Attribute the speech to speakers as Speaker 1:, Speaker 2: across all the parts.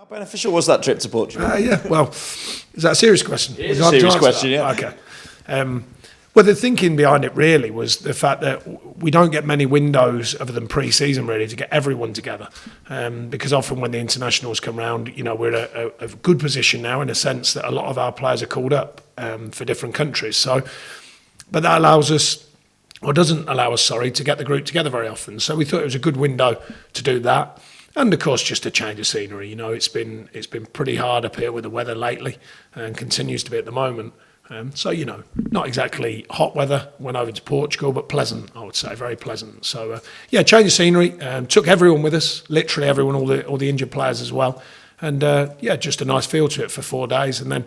Speaker 1: How beneficial was that trip to Portugal?
Speaker 2: Yeah, well, is that a serious question?
Speaker 1: It is a serious question, yeah.
Speaker 2: Okay. Well, the thinking behind it really was the fact that we don't get many windows other than pre-season really to get everyone together, because often when the internationals come round, we're in a good position now in a sense that a lot of our players are called up for different countries. So, but that allows us, or doesn't allow us, to get the group together very often. So we thought it was a good window to do that. And of course, just a change of scenery. It's been pretty hard up here with the weather lately, and continues to be at the moment. So not exactly hot weather. Went over to Portugal, but pleasant, I would say, very pleasant. So change of scenery. Took everyone with us, literally everyone, all the injured players as well. And just a nice feel to it for 4 days, and then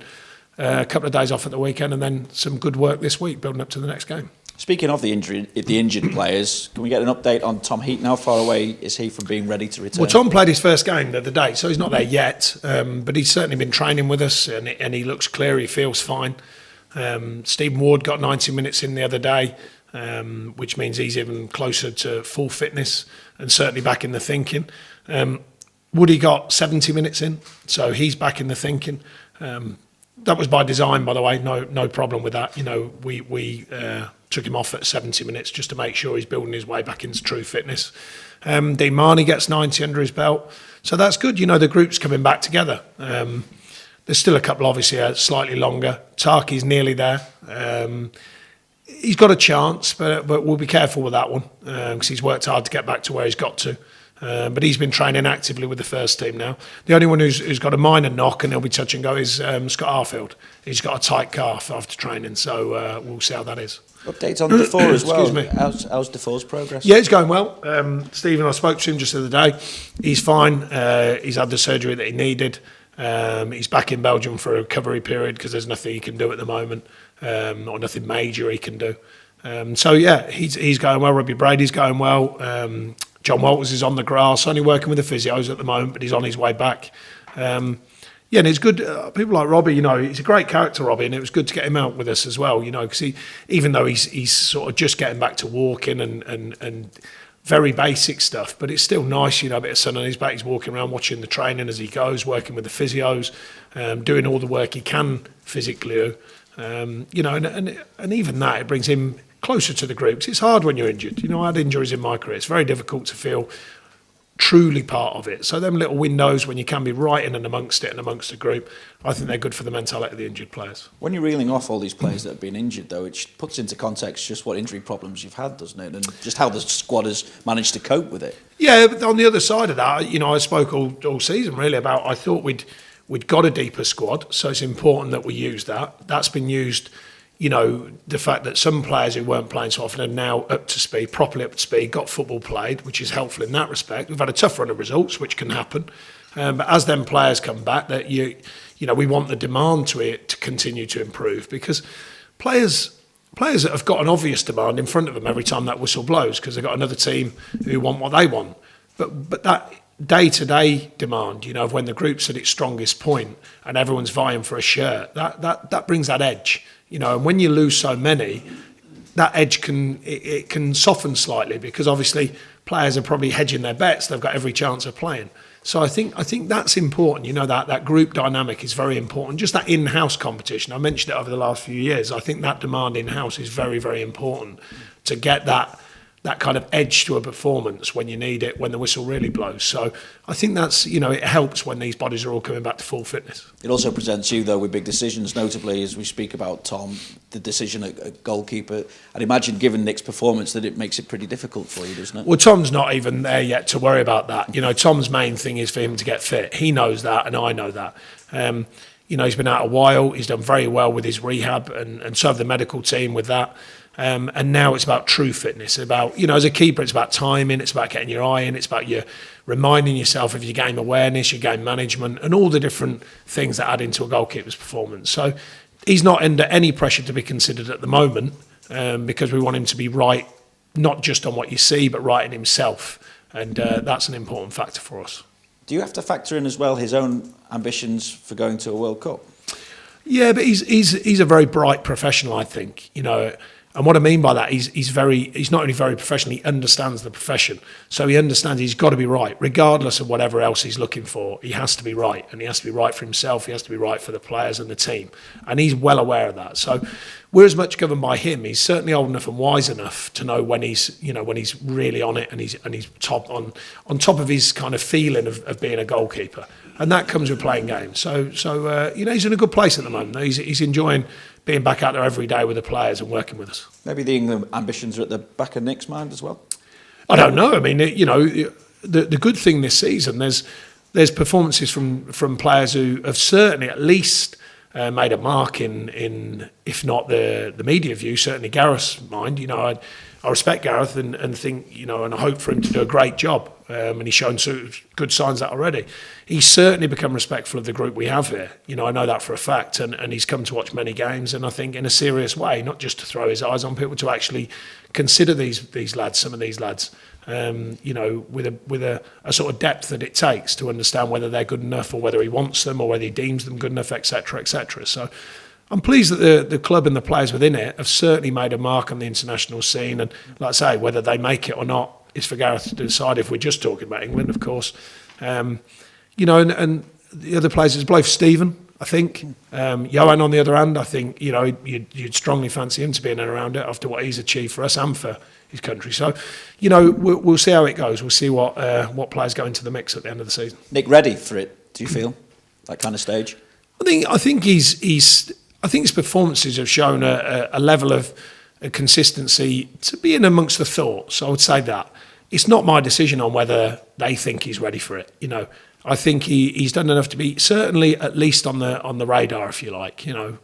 Speaker 2: a couple of days off at the weekend, and then some good work this week building up to the next game.
Speaker 1: Speaking of the injured players, can we get an update on Tom Heaton? How far away is he from being ready to return?
Speaker 2: Well, Tom played his first game the other day, so he's not there yet. But he's certainly been training with us, and he looks clear. He feels fine. Stephen Ward got 90 minutes in the other day, which means he's even closer to full fitness and certainly back in the thinking. Woody got 70 minutes in, so he's back in the thinking. That was by design, by the way. No problem with that. We took him off at 70 minutes just to make sure he's building his way back into true fitness. Dean Marnie gets 90 under his belt, so that's good. The group's coming back together. There's still a couple, obviously, slightly longer. Tarky's nearly there. He's got a chance, but we'll be careful with that one because he's worked hard to get back to where he's got to. But he's been training actively with the first team now. The only one who's got a minor knock, and he'll be touch and go, is Scott Arfield. He's got a tight calf after training, so we'll see how that is.
Speaker 1: Updates on Defoe as well.
Speaker 2: Excuse me.
Speaker 1: How's Defoe's progress?
Speaker 2: Yeah, it's going well. Stephen, I spoke to him just the other day. He's fine. He's had the surgery that he needed. He's back in Belgium for a recovery period because there's nothing he can do at the moment, or nothing major he can do. He's going well. Robbie Brady's going well. John Walters is on the grass, only working with the physios at the moment, but he's on his way back. And it's good. People like Robbie, he's a great character, Robbie, and it was good to get him out with us as well, because even though he's sort of just getting back to walking and very basic stuff, but it's still nice, a bit of sun on his back. He's walking around watching the training as he goes, working with the physios, doing all the work he can physically do. And even that, it brings him closer to the groups. It's hard when you're injured. I had injuries in my career. It's very difficult to feel truly part of it. So them little windows when you can be right in and amongst it and amongst the group, I think they're good for the mentality of the injured players.
Speaker 1: When you're reeling off all these players that have been injured, though, it puts into context just what injury problems you've had, doesn't it? And just how the squad has managed to cope with it. Yeah,
Speaker 2: but on the other side of that, I spoke all season really about, I thought we'd got a deeper squad, so it's important that we use that. That's been used. The fact that some players who weren't playing so often are now up to speed, properly up to speed, got football played, which is helpful in that respect. We've had a tough run of results, which can happen. But as them players come back, that we want the demand to continue to improve, because players that have got an obvious demand in front of them every time that whistle blows, because they've got another team who want what they want. But that day-to-day demand, of when the group's at its strongest point and everyone's vying for a shirt, that brings that edge. And when you lose so many, that edge can soften slightly, because obviously players are probably hedging their bets. They've got every chance of playing. So I think that's important. That group dynamic is very important. Just that in-house competition. I mentioned it over the last few years. I think that demand in-house is very, very important to get that kind of edge to a performance when you need it, when the whistle really blows. So I think that's, it helps when these bodies are all coming back to full fitness.
Speaker 1: It also presents you, though, with big decisions, notably, as we speak about Tom, the decision at goalkeeper. I'd imagine, given Nick's performance, that it makes it pretty difficult for you, doesn't it?
Speaker 2: Well, Tom's not even there yet to worry about that. Tom's main thing is for him to get fit. He knows that, and I know that. He's been out a while. He's done very well with his rehab, and so have the medical team with that. And now it's about true fitness. About, as a keeper, it's about timing, it's about getting your eye in, it's about you reminding yourself of your game awareness, your game management, and all the different things that add into a goalkeeper's performance. So he's not under any pressure to be considered at the moment, because we want him to be right, not just on what you see, but right in himself. And that's an important factor for us.
Speaker 1: Do you have to factor in as well his own ambitions for going to a World Cup?
Speaker 2: Yeah, but he's a very bright professional, I think. And what I mean by that, he's not only very professional, he understands the profession. So he understands he's got to be right, regardless of whatever else he's looking for. He has to be right, and he has to be right for himself. He has to be right for the players and the team, and he's well aware of that. So we're as much governed by him. He's certainly old enough and wise enough to know when he's really on it, and he's on top of his kind of feeling of being a goalkeeper, and that comes with playing games. So he's in a good place at the moment. He's enjoying being back out there every day with the players and working with us.
Speaker 1: Maybe the England ambitions are at the back of Nick's mind as well?
Speaker 2: I don't know. I mean, the good thing this season, there's performances from players who have certainly at least made a mark in if not the media view, certainly Gareth's mind. I respect Gareth and think, and I hope for him to do a great job. And he's shown good signs of that already. He's certainly become respectful of the group we have here. I know that for a fact. And he's come to watch many games, and I think in a serious way, not just to throw his eyes on people, to actually consider some of these lads, with a sort of depth that it takes to understand whether they're good enough, or whether he wants them, or whether he deems them good enough, etc., etc. So I'm pleased that the club and the players within it have certainly made a mark on the international scene. And like I say, whether they make it or not is for Gareth to decide, if we're just talking about England, of course. And the other players, there's both Stephen, I think. Johan, on the other hand, I think, you'd strongly fancy him to be in and around it after what he's achieved for us and for his country. So, we'll see how it goes. We'll see what players go into the mix at the end of the season.
Speaker 1: Nick, ready for it, do you feel? That kind of stage?
Speaker 2: I think his performances have shown a level of consistency to be in amongst the thoughts. I would say that. It's not my decision on whether they think he's ready for it. I think he's done enough to be certainly at least on the radar, if you like. I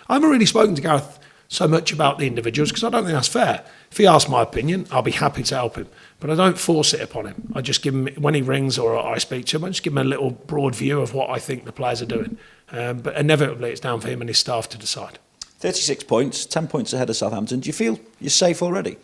Speaker 2: haven't really spoken to Gareth so much about the individuals because I don't think that's fair. If he asks my opinion, I'll be happy to help him, but I don't force it upon him. I just give him, when he rings or I speak to him, I just give him a little broad view of what I think the players are doing. But inevitably, it's down for him and his staff to decide.
Speaker 1: 36 points, 10 points ahead of Southampton. Do you feel you're safe already?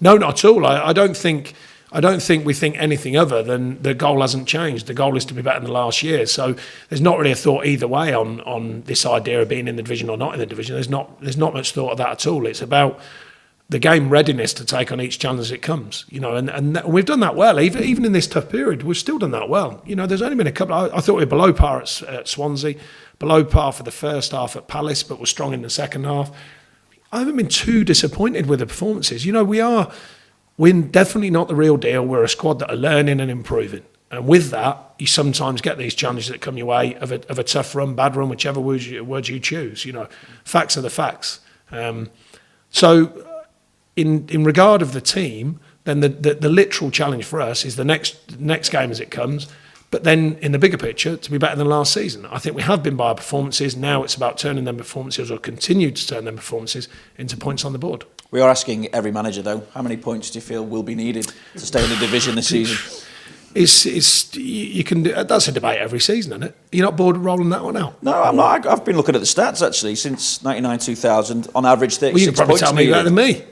Speaker 2: No, not at all. I don't think we think anything other than the goal hasn't changed. The goal is to be better than last year. So there's not really a thought either way on this idea of being in the division or not in the division. There's not much thought of that at all. It's about the game readiness to take on each challenge as it comes. And we've done that well. Even in this tough period, we've still done that well. There's only been a couple. I thought we were below par at Swansea, below par for the first half at Palace, but were strong in the second half. I haven't been too disappointed with the performances. We're definitely not the real deal. We're a squad that are learning and improving. And with that, you sometimes get these challenges that come your way of a tough run, bad run, whichever words you choose. Facts are the facts. So in regard of the team, then the literal challenge for us is the next game as it comes. But then in the bigger picture, to be better than last season. I think we have been by our performances. Now it's about turning them performances, or continue to turn them performances, into points on the board.
Speaker 1: We are asking every manager, though, how many points do you feel will be needed to stay in the division this season?
Speaker 2: You can do, that's a debate every season, isn't it? You're not bored of rolling that one out?
Speaker 1: No, I'm not. I've been looking at the stats, actually, since 99-2000, on average 36 points.
Speaker 2: Well, you can probably tell me better than me.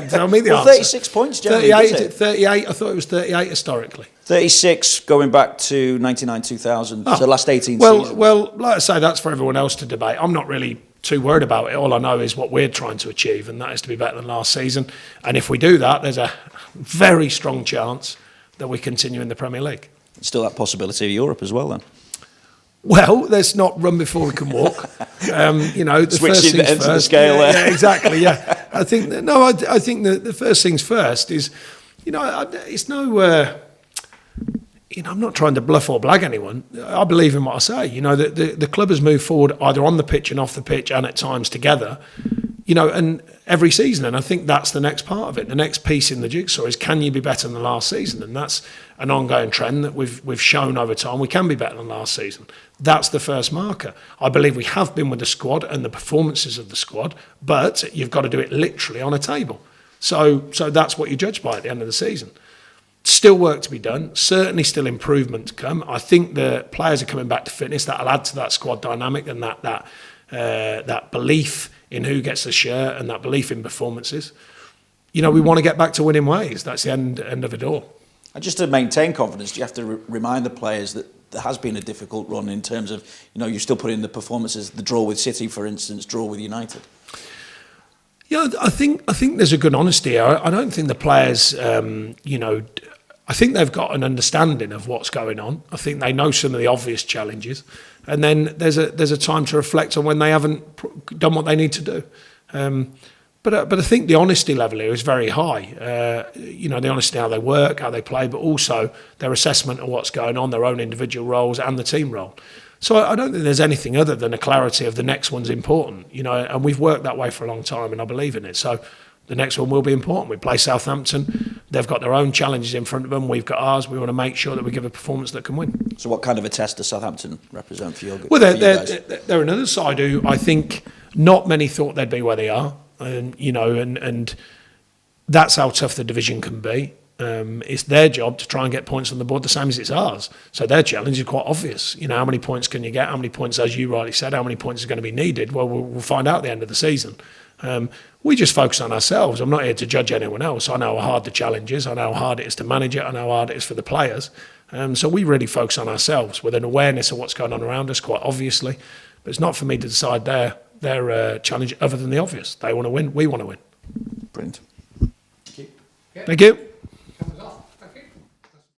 Speaker 2: Tell me the answer.
Speaker 1: 36 points, generally,
Speaker 2: 38, I thought it was 38 historically.
Speaker 1: 36 going back to 99-2000, so the last 18 seasons.
Speaker 2: Well, like I say, that's for everyone else to debate. I'm not really too worried about it. All I know is what we're trying to achieve, and that is to be better than last season. And if we do that, there's a very strong chance that we continue in the Premier League.
Speaker 1: Still that possibility of Europe as well, then?
Speaker 2: Well, let's not run before we can walk. The
Speaker 1: Switching the ends of the scale there.
Speaker 2: Yeah, exactly, yeah. I think the first things first is, it's no... I'm not trying to bluff or blag anyone. I believe in what I say. The club has moved forward either on the pitch and off the pitch, and at times together, and every season. And I think that's the next part of it. The next piece in the jigsaw is, can you be better than last season? And that's an ongoing trend that we've shown over time. We can be better than last season. That's the first marker. I believe we have been with the squad and the performances of the squad, but you've got to do it literally on a table. So that's what you judge by at the end of the season. Still work to be done, certainly still improvement to come. I think the players are coming back to fitness. That'll add to that squad dynamic and that belief in who gets the shirt and that belief in performances. We want to get back to winning ways. That's the end of it all.
Speaker 1: And just to maintain confidence, do you have to remind the players that there has been a difficult run in terms of, you still put in the performances, the draw with City, for instance, draw with United?
Speaker 2: Yeah, I think there's a good honesty here. I don't think the players, I think they've got an understanding of what's going on. I think they know some of the obvious challenges, and then there's a time to reflect on when they haven't done what they need to do. But I think the honesty level here is very high. The honesty in how they work, how they play, but also their assessment of what's going on, their own individual roles and the team role. So I don't think there's anything other than a clarity of the next one's important, and we've worked that way for a long time, and I believe in it. So the next one will be important. We play Southampton. They've got their own challenges in front of them. We've got ours. We want to make sure that we give a performance that can win.
Speaker 1: So what kind of a test does Southampton represent for you?
Speaker 2: Well, they're another side who I think not many thought they'd be where they are, and that's how tough the division can be. It's their job to try and get points on the board the same as it's ours. So their challenge is quite obvious. How many points can you get? How many points, as you rightly said, how many points is going to be needed? Well, we'll find out at the end of the season. We just focus on ourselves. I'm not here to judge anyone else. I know how hard the challenge is. I know how hard it is to manage it. I know how hard it is for the players. So we really focus on ourselves with an awareness of what's going on around us, quite obviously. But it's not for me to decide their challenge other than the obvious. They want to win. We want to win.
Speaker 1: Brilliant.
Speaker 2: Thank you.